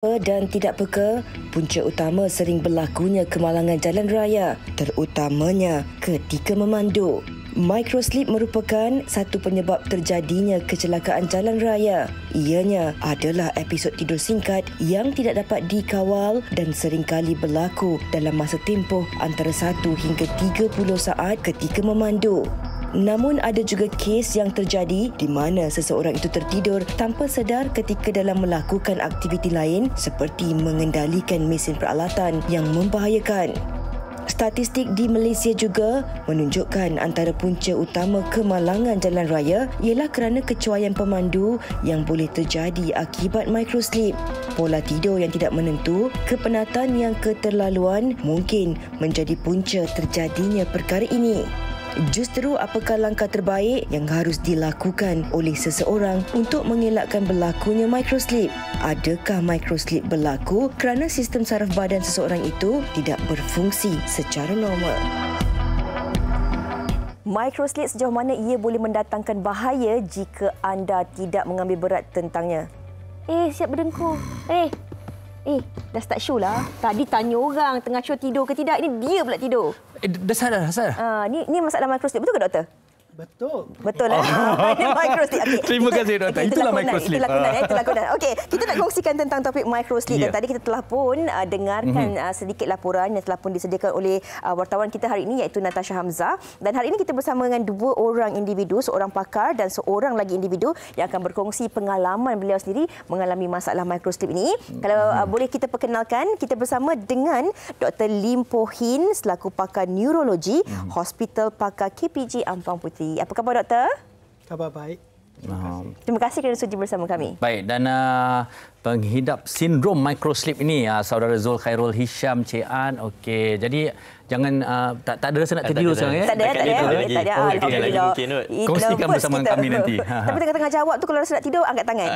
Dan tidak peka, punca utama sering berlakunya kemalangan jalan raya, terutamanya ketika memandu. Microslip merupakan satu penyebab terjadinya kecelakaan jalan raya. Ianya adalah episod tidur singkat yang tidak dapat dikawal dan seringkali berlaku dalam masa tempoh antara 1 hingga 30 saat ketika memandu. Namun ada juga kes yang terjadi di mana seseorang itu tertidur tanpa sedar ketika dalam melakukan aktiviti lain seperti mengendalikan mesin peralatan yang membahayakan. Statistik di Malaysia juga menunjukkan antara punca utama kemalangan jalan raya ialah kerana kecuaian pemandu yang boleh terjadi akibat microslip. Pola tidur yang tidak menentu, kepenatan yang keterlaluan mungkin menjadi punca terjadinya perkara ini. Justru apakah langkah terbaik yang harus dilakukan oleh seseorang untuk mengelakkan berlakunya microslip? Adakah microslip berlaku kerana sistem saraf badan seseorang itu tidak berfungsi secara normal? Microslip sejauh mana ia boleh mendatangkan bahaya jika anda tidak mengambil berat tentangnya? Siap berdengkur. Dah start show lah. Tadi tanya orang tengah show tidur ke tidak. Ini dia pula tidur. Dah sadar. Ni masalah microslip. Betul ke doktor? Betul lah. Microslip. Okay. Terima kasih doktor. Itulah microslip. Itulah lakonan. Okey, kita nak kongsikan tentang topik microslip. Dan tadi kita telah pun dengarkan sedikit laporan yang telah pun disediakan oleh wartawan kita hari ini, iaitu Natasha Hamzah. Dan hari ini kita bersama dengan 2 orang individu, seorang pakar dan seorang lagi individu yang akan berkongsi pengalaman beliau sendiri mengalami masalah microslip ini. Kalau boleh kita perkenalkan, kita bersama dengan Dr. Lim Poh Hin selaku pakar neurologi Hospital Pakar KPG Ampang Puteri. Apa khabar doktor? Khabar baik. Terima kasih kerana sudi bersama kami. Baik, dan penghidap sindrom microslip ini saudara Zul Khairul Hisham Cean. Okey, jadi jangan tak ada rasa nak tertidur sekarang ya? Tak ada. Alhamdulillah. Kongsikan bersama kami nanti. Tapi tengah-tengah jawab tu kalau rasa nak tidur angkat tangan.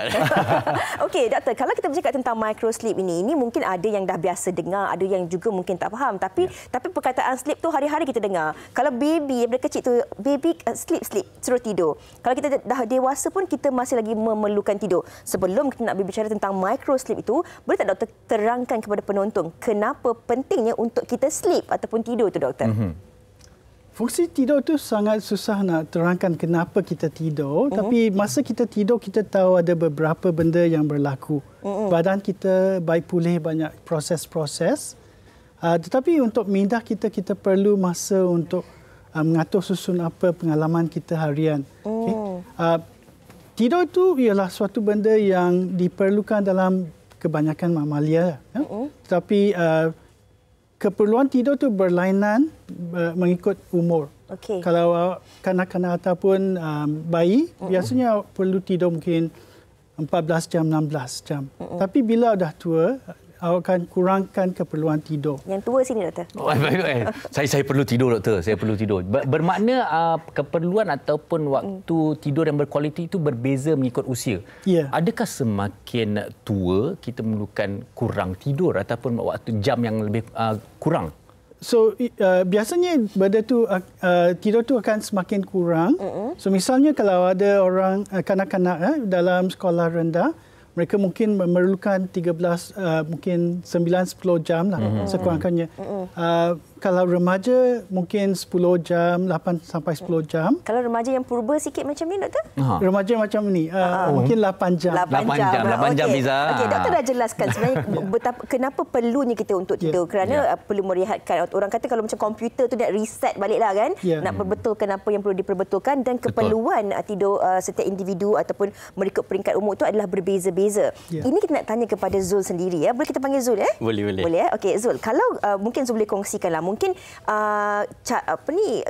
Okey, doktor, kalau kita bercakap tentang microslip ini mungkin ada yang dah biasa dengar, ada yang juga mungkin tak faham. Tapi perkataan sleep tu hari-hari kita dengar. Kalau baby daripada kecil tu baby sleep suruh tidur. Kalau kita dah dewasa pun kita masih lagi memerlukan tidur. Sebelum kita nak berbicara tentang microslip itu, boleh tak doktor terangkan kepada penonton kenapa pentingnya untuk kita sleep ataupun tidur tu doktor? Fungsi tidur tu sangat susah nak terangkan kenapa kita tidur. Tapi masa kita tidur, kita tahu ada beberapa benda yang berlaku. Badan kita baik pulih banyak proses-proses. Tetapi untuk minda kita perlu masa untuk mengatur susun apa pengalaman kita harian. Okay? Tidur itu ialah suatu benda yang diperlukan dalam kebanyakan mamalia. Tetapi keperluan tidur itu berlainan mengikut umur. Okay. Kalau kanak-kanak ataupun bayi, biasanya perlu tidur mungkin 14 jam, 16 jam. Tapi bila dah tua, awak akan kurangkan keperluan tidur. Yang tua sini doktor. Saya perlu tidur doktor, saya perlu tidur. Bermakna keperluan ataupun waktu tidur yang berkualiti itu berbeza mengikut usia. Ya. Adakah semakin tua kita memerlukan kurang tidur ataupun waktu jam yang lebih kurang? So biasanya benda tu tidur tu akan semakin kurang. So misalnya kalau ada orang kanak-kanak dalam sekolah rendah, mereka mungkin memerlukan 13 mungkin 9-10 jam lah sekurang-kurangnya. Kalau remaja mungkin 10 jam, 8 sampai 10 jam. Kalau remaja yang purba sikit macam ni doktor? Remaja macam ni mungkin 8 jam. 8 jam Fiza. Okey, doktor dah jelaskan sebenarnya betapa kenapa perlunya kita untuk tidur. Kerana perlu merehatkan. Orang kata kalau macam komputer tu nak reset baliklah kan, nak perbetulkan apa yang perlu diperbetulkan, dan keperluan tidur setiap individu ataupun mengikut peringkat umur itu adalah berbeza-beza. Ini kita nak tanya kepada Zul sendiri ya. Boleh kita panggil Zul ya? Boleh. Boleh ya. Okey Zul, kalau mungkin Zul boleh kongsikanlah mungkin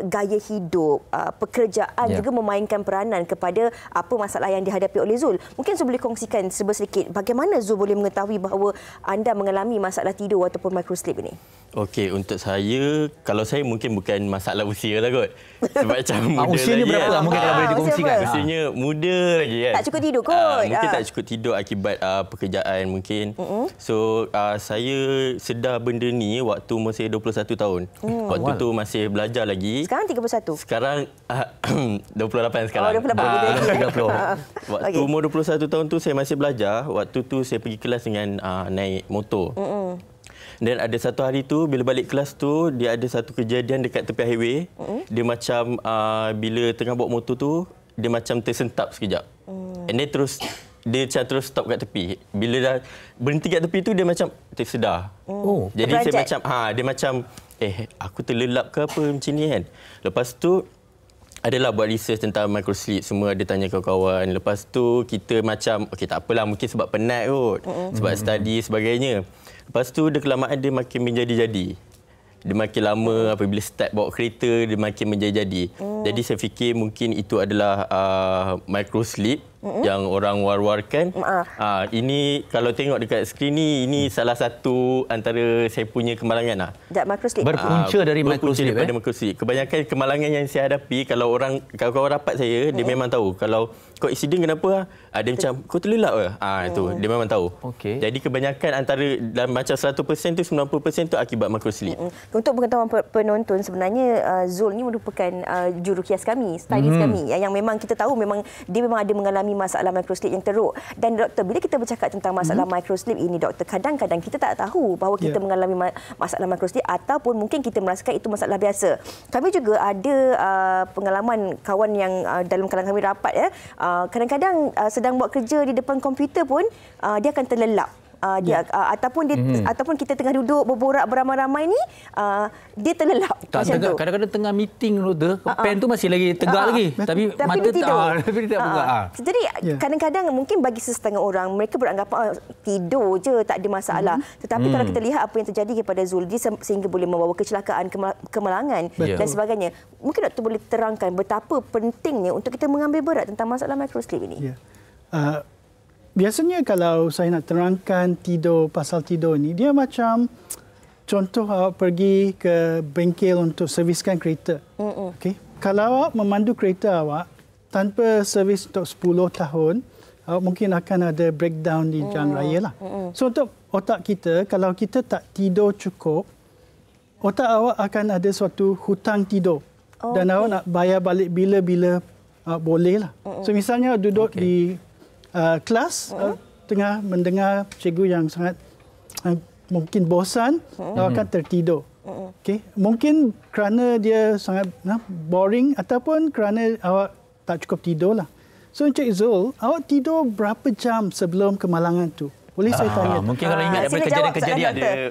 gaya hidup, pekerjaan juga memainkan peranan kepada apa masalah yang dihadapi oleh Zul. Mungkin Zul boleh kongsikan sedikit bagaimana Zul boleh mengetahui bahawa anda mengalami masalah tidur ataupun microslip ini. Okey, untuk saya, kalau saya mungkin bukan masalah usia lah kot. Sebab macam muda usia ni berapa lah mungkin kalau boleh dikongsikan? Usianya muda lagi kan. Tak cukup tidur kot. Mungkin tak cukup tidur akibat pekerjaan mungkin. So, saya sedar benda ni waktu umur saya 21 tahun. tahun. Waktu tu masih belajar lagi. Sekarang 31? Sekarang 28 sekarang. 28. Waktu umur 21 tahun tu saya masih belajar. Waktu tu saya pergi kelas dengan naik motor. Dan ada satu hari tu, bila balik kelas tu, dia ada satu kejadian dekat tepi highway. Dia macam, bila tengah bawa motor tu, dia macam tersentap sekejap. And then terus, dia macam terus stop kat tepi. Bila dah berhenti kat tepi tu, dia macam tersedar. Jadi saya macam, dia macam, aku terlelap ke apa macam ni kan. Lepas tu, adalah buat research tentang microsleep, semua ada tanya kawan-kawan. Lepas tu kita macam, okey tak apalah, mungkin sebab penat kot, sebab study sebagainya. Lepas tu dia kelamaan dia makin menjadi-jadi. Dia makin lama apabila start bawa kereta, dia makin menjadi-jadi. Jadi saya fikir mungkin itu adalah microsleep yang orang war-warkan. Ini kalau tengok dekat skrin ni, ini salah satu antara saya punya kemalangan lah. Microsleep. Berpunca dari microsleep. Daripada microsleep. Kebanyakan kemalangan yang saya hadapi, kalau orang kawan-kawan rapat saya, dia memang tahu. Kalau kau insiden kenapa? Dia macam, kau terlelap ke? Itu, dia memang tahu. Jadi kebanyakan antara, dalam macam 100% tu, 90% tu akibat microsleep. Untuk pengetahuan penonton, sebenarnya Zul ni merupakan jurukias kami, stylist kami. Yang memang kita tahu dia memang ada mengalami masalah microsleep yang teruk. Dan doktor, bila kita bercakap tentang masalah microsleep ini, doktor, kadang-kadang kita tak tahu bahawa kita mengalami masalah microsleep ataupun mungkin kita merasakan itu masalah biasa. Kami juga ada pengalaman kawan yang dalam kalangan kami rapat, kadang-kadang sedang buat kerja di depan komputer pun dia akan terlelap. Ataupun kita tengah duduk berborak beramai-ramai ni, dia terlelap. Kadang-kadang tengah meeting tu, pen tu masih lagi tegak lagi, tapi mata tidak buka. Jadi kadang-kadang mungkin bagi sesetengah orang, mereka beranggapan tidur je, tak ada masalah. Tetapi kalau kita lihat apa yang terjadi kepada Zul, dia sehingga boleh membawa kecelakaan, kemalangan dan sebagainya. Mungkin doktor boleh terangkan betapa pentingnya untuk kita mengambil berat tentang masalah microsleep ini. Biasanya kalau saya nak terangkan pasal tidur ni, dia macam contoh awak pergi ke bengkel untuk serviskan kereta. Kalau awak memandu kereta awak tanpa servis untuk 10 tahun, awak mungkin akan ada breakdown di jalan raya lah. So untuk otak kita, kalau kita tak tidur cukup, otak awak akan ada suatu hutang tidur. Dan awak nak bayar balik bila-bila boleh lah. So misalnya duduk di kelas, tengah mendengar cikgu yang sangat mungkin bosan, awak akan tertidur. Mungkin kerana dia sangat boring ataupun kerana awak tak cukup tidur lah. So Encik Zul, awak tidur berapa jam sebelum kemalangan tu? Boleh saya tanya? Mungkin kalau ingat daripada kejadian-kejadian dia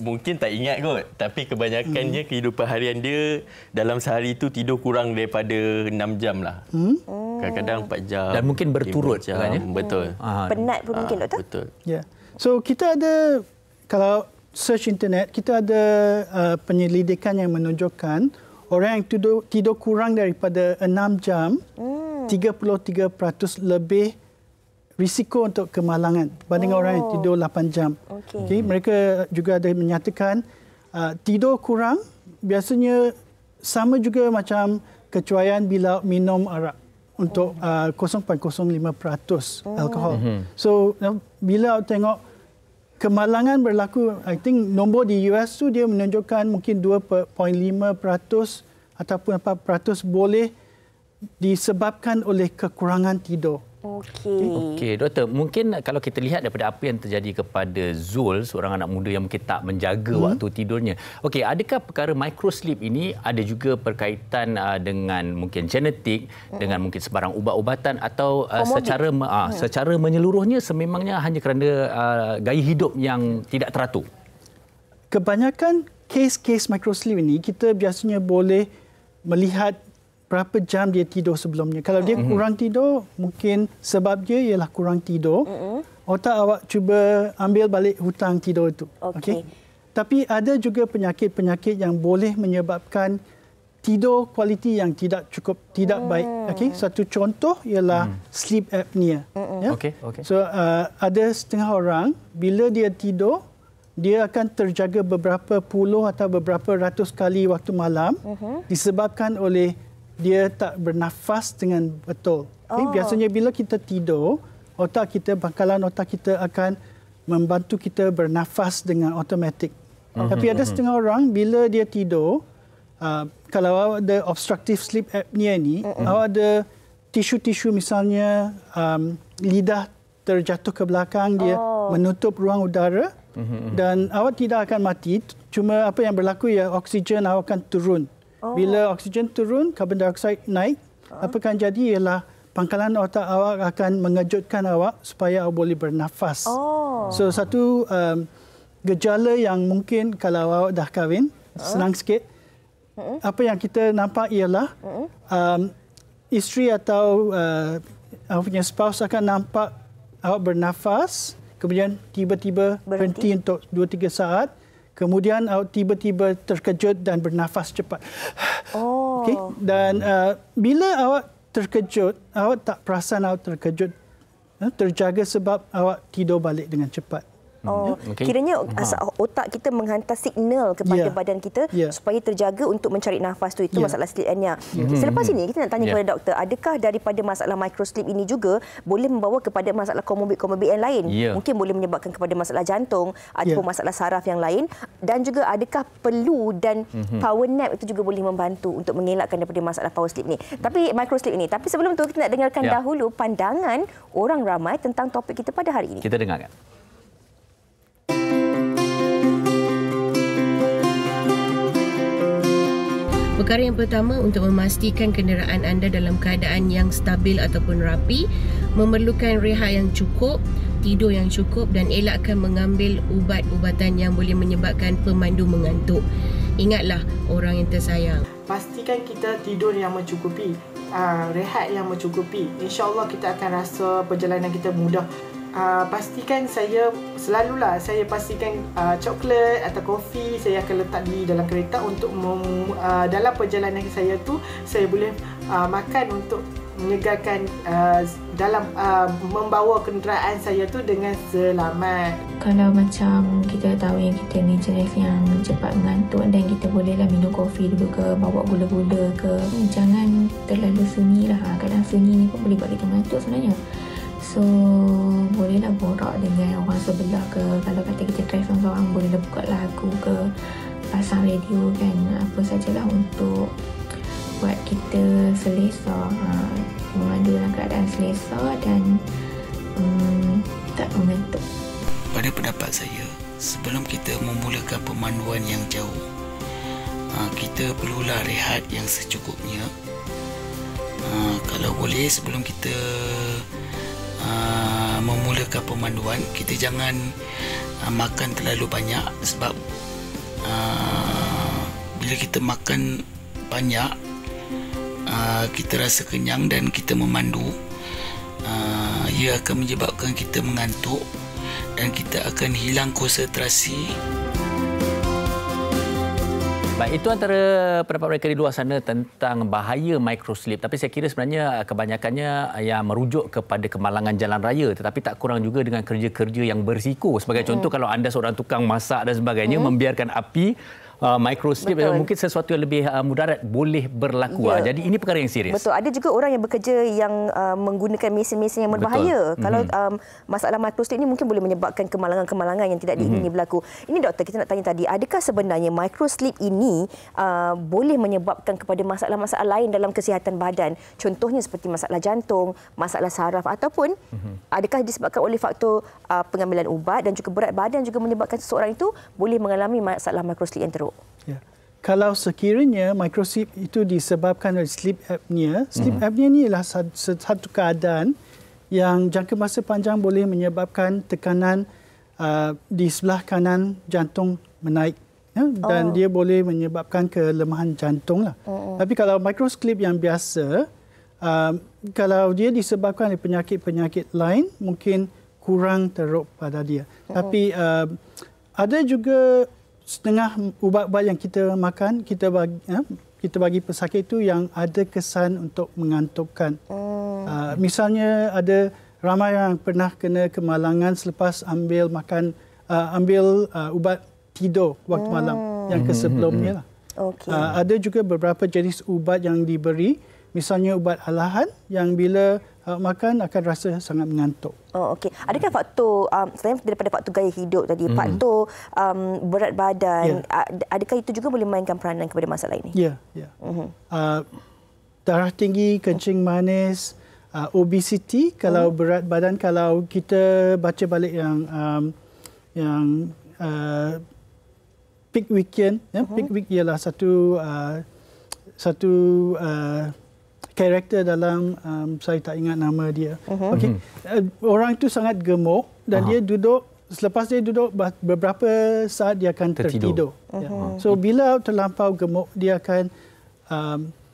mungkin tak ingat kot, tapi kebanyakannya kehidupan harian dia dalam sehari itu tidur kurang daripada 6 jam lah. Kadang-kadang 4 jam. Dan mungkin berturut jam. Betul. Penat pun mungkin, doktor? Betul. So kita ada, kalau search internet, kita ada penyelidikan yang menunjukkan orang yang tidur kurang daripada 6 jam, 33% lebih risiko untuk kemalangan banding orang yang tidur 8 jam. Mereka juga ada menyatakan tidur kurang biasanya sama juga macam kecuaian bila minum arak untuk 0.05% alkohol. So bila tengok kemalangan berlaku, I think nombor di US tu dia menunjukkan mungkin 2.5% ataupun 4% boleh disebabkan oleh kekurangan tidur. Okey, doktor, mungkin kalau kita lihat daripada apa yang terjadi kepada Zul, seorang anak muda yang mungkin tak menjaga waktu tidurnya. Okey, adakah perkara microsleep ini ada juga berkaitan dengan mungkin genetik, dengan mungkin sebarang ubat-ubatan atau secara menyeluruhnya sememangnya hanya kerana gaya hidup yang tidak teratur? Kebanyakan kes-kes microsleep ini kita biasanya boleh melihat berapa jam dia tidur sebelumnya. Kalau dia kurang tidur, mungkin sebab dia ialah kurang tidur. Otak awak cuba ambil balik hutang tidur itu. Tapi ada juga penyakit-penyakit yang boleh menyebabkan tidur kualiti yang tidak baik. Satu contoh ialah sleep apnea. So ada setengah orang bila dia tidur, dia akan terjaga beberapa puluh atau beberapa ratus kali waktu malam disebabkan oleh dia tak bernafas dengan betul. Biasanya bila kita tidur, bakalan otak kita akan membantu kita bernafas dengan automatik. Tapi ada setengah orang bila dia tidur, kalau awak ada obstructive sleep apnea ni, awak ada tisu-tisu misalnya lidah terjatuh ke belakang, dia menutup ruang udara dan awak tidak akan mati. Cuma apa yang berlaku ya, oksigen awak akan turun. Bila oksigen turun, karbon dioksida naik, apa akan jadi ialah pangkalan otak awak akan mengejutkan awak supaya awak boleh bernafas. So satu gejala yang mungkin kalau awak dah kahwin, senang sikit. Apa yang kita nampak ialah isteri atau awak punya spouse akan nampak awak bernafas, kemudian tiba-tiba berhenti untuk 2-3 saat. Kemudian awak tiba-tiba terkejut dan bernafas cepat. Okay? Dan bila awak terkejut, awak tak perasan awak terkejut, terjaga sebab awak tidur balik dengan cepat. Kiranya otak kita menghantar signal kepada badan kita supaya terjaga untuk mencari nafas tu. Itu masalah sleep apnea. Selepas ini kita nak tanya kepada doktor, adakah daripada masalah microsleep ini juga boleh membawa kepada masalah komorbid yang lain? Mungkin boleh menyebabkan kepada masalah jantung ataupun masalah saraf yang lain, dan juga adakah perlu dan power nap itu juga boleh membantu untuk mengelakkan daripada masalah power sleep ni. Tapi microsleep ini. Tapi sebelum tu kita nak dengarkan dahulu pandangan orang ramai tentang topik kita pada hari ini. Kita dengarkan. Perkara yang pertama, untuk memastikan kenderaan anda dalam keadaan yang stabil ataupun rapi, memerlukan rehat yang cukup, tidur yang cukup dan elakkan mengambil ubat-ubatan yang boleh menyebabkan pemandu mengantuk. Ingatlah orang yang tersayang. Pastikan kita tidur yang mencukupi, rehat yang mencukupi. InsyaAllah kita akan rasa perjalanan kita mudah. Pastikan saya pastikan coklat atau kopi saya akan letak di dalam kereta untuk dalam perjalanan saya tu saya boleh makan untuk menyegarkan dalam membawa kenderaan saya tu dengan selamat. Kalau macam kita tahu yang kita ni jenis yang cepat mengantuk dan kita bolehlah minum kopi dulu ke, bawa gula-gula ke, jangan terlalu sunyi lah. Kadang sunyi ni pun boleh buat kita mengantuk sebenarnya. So, bolehlah borak dengan orang sebelah ke. Kalau kata kita drive seorang-seorang, bolehlah buka lagu ke, pasang radio kan. Apa sajalah untuk buat kita selesa, memandu dalam keadaan selesa dan tak mengantuk. Pada pendapat saya, sebelum kita memulakan pemanduan yang jauh, kita perlulah rehat yang secukupnya. Kalau boleh, sebelum kita memulakan pemanduan, kita jangan makan terlalu banyak, sebab bila kita makan banyak, kita rasa kenyang dan kita memandu, ia akan menyebabkan kita mengantuk dan kita akan hilang konsentrasi. Baik, itu antara pendapat mereka di luar sana tentang bahaya microsleep. Tapi saya kira sebenarnya kebanyakannya yang merujuk kepada kemalangan jalan raya, tetapi tak kurang juga dengan kerja-kerja yang berisiko. Sebagai contoh, kalau anda seorang tukang masak dan sebagainya, membiarkan api, microsleep mungkin sesuatu yang lebih mudarat boleh berlaku. Jadi ini perkara yang serius. Betul. Ada juga orang yang bekerja yang menggunakan mesin-mesin yang berbahaya. Kalau masalah microsleep ini mungkin boleh menyebabkan kemalangan-kemalangan yang tidak diingini berlaku. Ini doktor, kita nak tanya tadi, adakah sebenarnya microsleep ini boleh menyebabkan kepada masalah-masalah lain dalam kesihatan badan? Contohnya seperti masalah jantung, masalah saraf, ataupun adakah disebabkan oleh faktor pengambilan ubat dan juga berat badan juga menyebabkan seseorang itu boleh mengalami masalah microsleep yang teruk? Ya. Kalau sekiranya microsleep itu disebabkan oleh sleep apnea, sleep apnea ni adalah satu keadaan yang jangka masa panjang boleh menyebabkan tekanan di sebelah kanan jantung menaik, dan dia boleh menyebabkan kelemahan jantung lah. Tapi kalau microsleep yang biasa, kalau dia disebabkan oleh penyakit-penyakit lain, mungkin kurang teruk pada dia. Tapi ada juga setengah ubat-ubat yang kita makan, kita bagi pesakit itu yang ada kesan untuk mengantukkan. Misalnya ada ramai yang pernah kena kemalangan selepas ambil ubat tidur waktu malam yang sebelumnya lah. Ada juga beberapa jenis ubat yang diberi, misalnya ubat alahan yang bila makan akan rasa sangat mengantuk. Oh, okey. Adakah faktor selain daripada faktor gaya hidup tadi, faktor berat badan, adakah itu juga boleh mainkan peranan kepada masalah ini? Ya. Darah tinggi, kencing manis, obesity, kalau berat badan, kalau kita baca balik yang peak weekend, peak week ialah satu karakter dalam saya tak ingat nama dia. Okey, orang itu sangat gemuk dan dia duduk, selepas dia duduk beberapa saat dia akan tertidur. So bila terlampau gemuk dia akan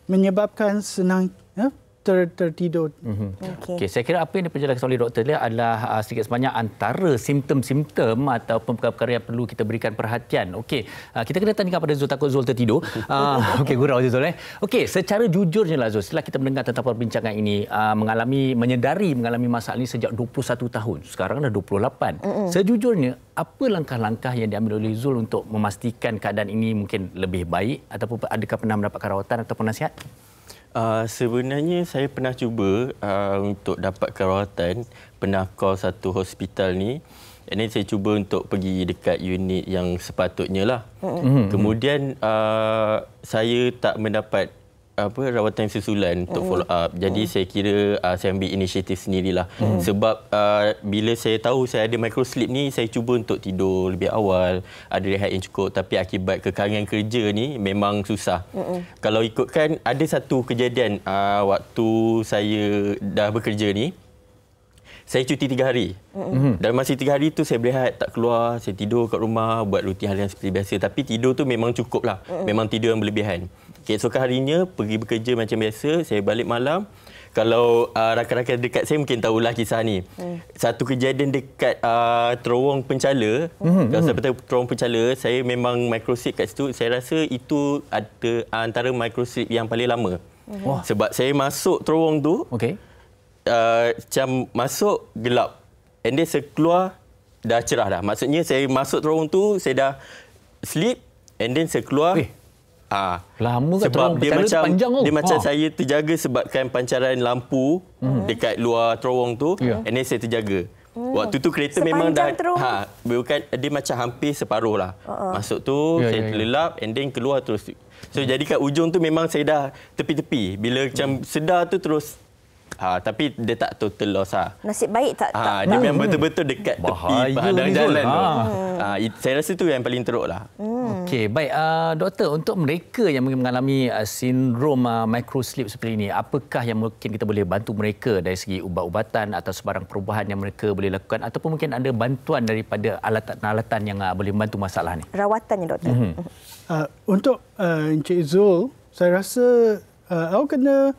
menyebabkan senang tertidur. Okey, saya kira apa yang diperjelaskan oleh doktor dia adalah sedikit sebanyak antara simptom-simptom ataupun perkara-perkara yang perlu kita berikan perhatian. Okey, kita kena tanyakan pada Zul, takut Zul tertidur. Okey, gurau je Zul. Okey, secara jujurnya lah Zul, setelah kita mendengar tentang perbincangan ini, menyedari mengalami masalah ini sejak 21 tahun. Sekarang dah 28. Sejujurnya, apa langkah-langkah yang diambil oleh Zul untuk memastikan keadaan ini mungkin lebih baik, ataupun adakah pernah mendapatkan rawatan ataupun nasihat? Sebenarnya saya pernah cuba untuk dapatkan rawatan, pernah call satu hospital ni. Dan saya cuba untuk pergi dekat unit yang sepatutnya lah. Kemudian saya tak mendapat rawatan susulan untuk follow up. Jadi saya kira saya ambil inisiatif sendirilah. Sebab bila saya tahu saya ada microslip ni, saya cuba untuk tidur lebih awal, ada rehat yang cukup, tapi akibat kekarangan kerja ni memang susah. Kalau ikutkan, ada satu kejadian waktu saya dah bekerja ni, saya cuti 3 hari. Dan masa 3 hari tu saya berehat, tak keluar, saya tidur kat rumah, buat rutin harian seperti biasa. Tapi tidur tu memang cukup lah. Memang tidur yang berlebihan. Keesokan harinya pergi bekerja macam biasa, saya balik malam. Kalau rakan-rakan dekat saya mungkin tahulah kisah ni. Satu kejadian dekat terowong Penchala. Kalau saya beritahu terowong Penchala, saya memang microslip kat situ. Saya rasa itu ada antara microslip yang paling lama. Sebab saya masuk terowong tu, macam masuk gelap. And then saya keluar dah cerah dah. Maksudnya saya masuk terowong tu, saya dah sleep. And then saya keluar. Lama kan sebab dia macam panjang dia macam saya terjaga sebabkan pancaran lampu dekat luar terowong tu. And then saya terjaga. Waktu tu kereta memang dah bukan, dia macam hampir separuh lah. Masuk tu saya terlelap and then keluar terus. So jadi kat ujung tu memang saya dah tepi-tepi. Bila macam sedar tu terus tapi dia tak total loss lah. Nasib baik tak dia memang betul-betul dekat tepi padang jalan tu. Saya rasa tu yang paling teruk lah. Okey, baik. Doktor, untuk mereka yang mengalami sindrom microslip seperti ini, apakah yang mungkin kita boleh bantu mereka dari segi ubat-ubatan atau sebarang perubahan yang mereka boleh lakukan, ataupun mungkin ada bantuan daripada alatan-alatan yang boleh membantu masalah ni? Rawatannya, doktor. Untuk Encik Zul, saya rasa awak kena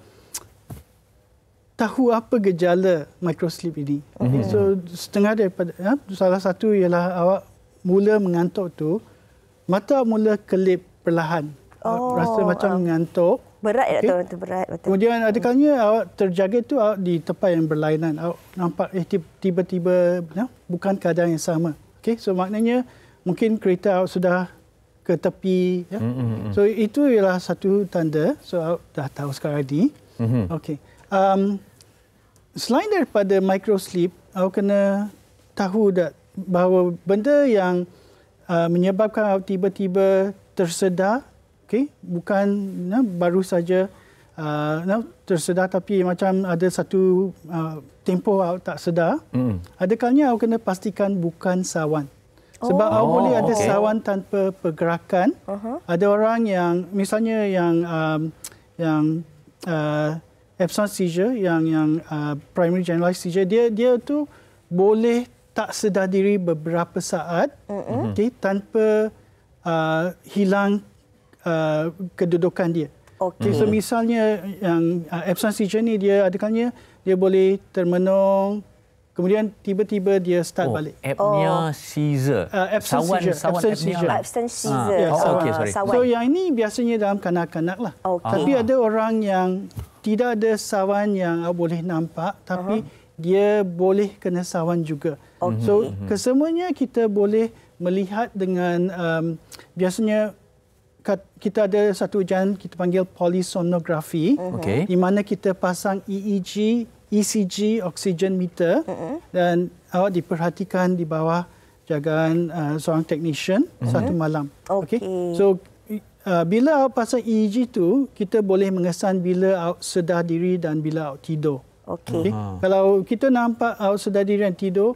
tahu apa gejala microslip ini. So setengah daripada salah satu ialah awak mula mengantuk tu, mata mula kelip perlahan. Rasa macam mengantuk. Berat ya doktor, itu berat betul. Kemudian ada kalanya awak terjaga tu awak di tempat yang berlainan. Awak nampak tiba-tiba bukan keadaan yang sama. Okey, so maknanya mungkin kereta awak sudah ke tepi So itu ialah satu tanda. So awak dah tahu sekarang ni. Okey. Selain daripada microslip, awak kena tahu bahawa benda yang menyebabkan awak tiba-tiba tersedar, bukan baru saja tersedar, tapi macam ada satu tempoh awak tak sedar. Ada kalanya awak kena pastikan bukan sawan. Sebab awak boleh ada sawan tanpa pergerakan. Ada orang yang misalnya yang absence seizure, yang primary generalized seizure, dia tu boleh tak sedar diri beberapa saat, tanpa hilang kedudukan dia. So misalnya yang absence seizure ni, dia ada kalanya dia boleh termenung, kemudian tiba-tiba dia start balik. Apnea seizure. Sawan seizure. Absence seizure. So yang ini biasanya dalam kanak-kanak lah. Tapi ada orang yang tidak ada sawan yang boleh nampak, tapi dia boleh kena sawan juga. So kesemuanya kita boleh melihat dengan biasanya kita ada satu ujian kita panggil polysomnography, di mana kita pasang EEG ECG oxygen meter dan awak diperhatikan di bawah jagaan seorang technician satu malam. Okey. So bila awak pasang EEG tu, kita boleh mengesan bila awak sedar diri dan bila awak tidur. Okey. Kalau kita nampak awak sedar diri dan tidur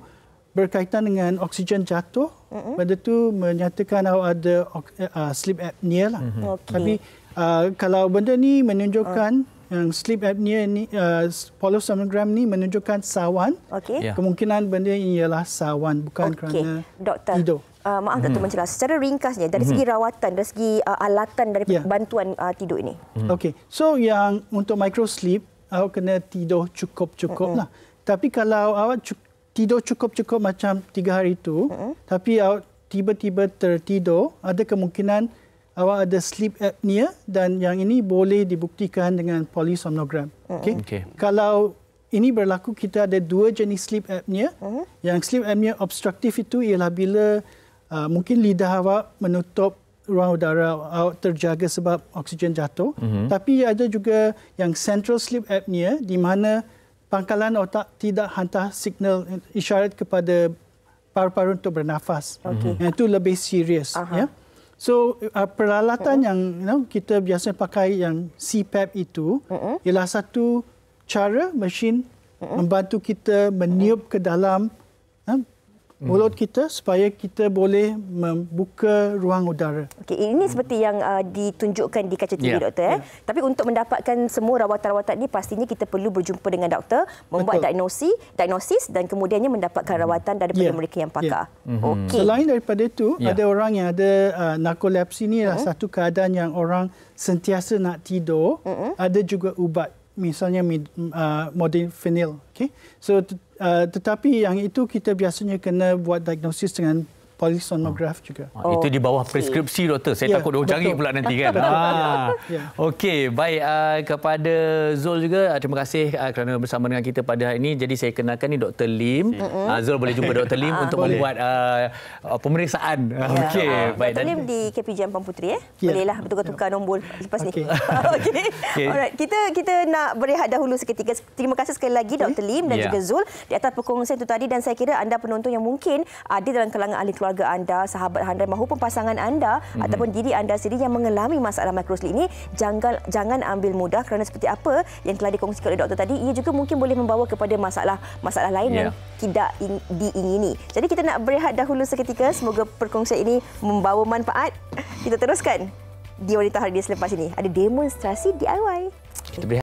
berkaitan dengan oksigen jatuh, benda tu menyatakan awak ada sleep apnea lah. Tapi kalau benda ni menunjukkan yang sleep apnea ni, polysomnogram ni menunjukkan sawan, kemungkinan benda ini ialah sawan, bukan kerana Doktor, tidur. Maaf Doktor menjelas. Secara ringkasnya, dari segi rawatan, dari segi alatan dari bantuan tidur ini. Okey, so yang untuk microsleep, awak kena tidur cukup-cukup lah. Tapi kalau awak tidur cukup-cukup macam 3 hari itu, tapi awak tiba-tiba tertidur, ada kemungkinan awak ada sleep apnea dan yang ini boleh dibuktikan dengan polysomnogram. Okay? Kalau ini berlaku, kita ada 2 jenis sleep apnea. Yang sleep apnea obstruktif itu ialah bila mungkin lidah awak menutup ruang udara, awak terjaga sebab oksigen jatuh. Tapi ada juga yang central sleep apnea di mana pangkalan otak tidak hantar signal isyarat kepada paru-paru untuk bernafas. Yang itu lebih serius. Ya. So peralatan yang kita biasa pakai yang CPAP itu ialah satu cara mesin membantu kita meniup ke dalam mulut kita supaya kita boleh membuka ruang udara. Okey, ini seperti yang ditunjukkan di kaca TV, Doktor. Tapi untuk mendapatkan semua rawatan-rawatan ini, pastinya kita perlu berjumpa dengan doktor, membuat diagnosis dan kemudiannya mendapatkan rawatan daripada mereka yang pakar. Okey. Selain daripada itu, ada orang yang ada narkolepsi ni adalah satu keadaan yang orang sentiasa nak tidur. Ada juga ubat, misalnya modafinil. Okay? So tetapi yang itu kita biasanya kena buat diagnosis dengan polysomnograph juga. Itu di bawah preskripsi, Doktor. Saya takut orang cari pula nanti kan. Okey, baik, kepada Zul juga terima kasih kerana bersama dengan kita pada hari ini. Jadi saya kenalkan ni Dr. Lim. Zul boleh jumpa Dr. Lim untuk membuat pemeriksaan. Okey, baik. Dr. Lim di KPJ Ampang Puteri Bolehlah bertukar-tukar nombor lepas ni. Okey. Alright, kita nak berehat dahulu seketika. Terima kasih sekali lagi Dr. Lim dan juga Zul di atas perkongsian itu tadi, dan saya kira anda penonton yang mungkin ada dalam kalangan ahli keluarga anda, sahabat anda maupun pasangan anda ataupun diri anda sendiri yang mengalami masalah microsleep ini, jangan ambil mudah, kerana seperti apa yang telah dikongsikan oleh doktor tadi, ia juga mungkin boleh membawa kepada masalah lain yang tidak diingini. Jadi kita nak berehat dahulu seketika. Semoga perkongsian ini membawa manfaat. Kita teruskan di Wanita Hari Dia selepas ini. Ada demonstrasi DIY.